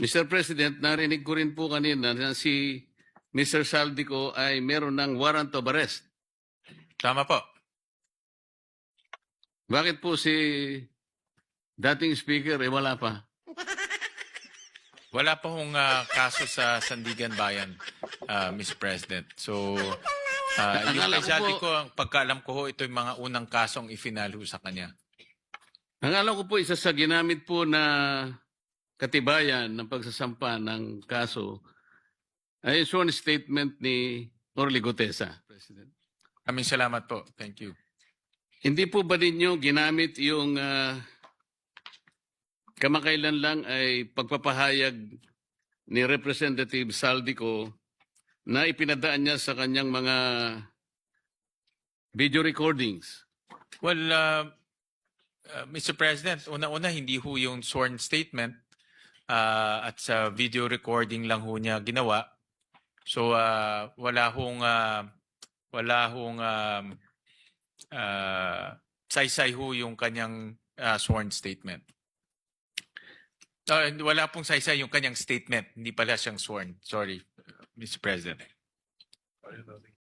Mr. President, narinig ko rin po kanina na si Mr. Saldico ay meron ng warrant of arrest. Tama po. Bakit po si dating speaker wala pa? Wala pa hong kaso sa Sandigan Bayan, Mr. President. So, yung Akala kay ko Saldi po- ko, ang pagkaalam ko ho, ito yung mga unang kasong ifinal ho sa kanya. Ang alam ko po, isa sa ginamit po na katibayan ng pagsasampa ng kaso ay sworn statement ni Orly Gutesa. President. Kaming salamat po. Thank you. Hindi po ba ninyo ginamit yung kamakailan lang ay pagpapahayag ni Representative Saldico na ipinadaan niya sa kanyang mga video recordings? Well, Mr. President, una-una hindi ho yung sworn statement at sa video recording lang ho niya ginawa. So wala hong saysay ho yung kanyang sworn statement. Wala pong saysay yung kanyang statement. Hindi pala siyang sworn. Sorry, Mr. President.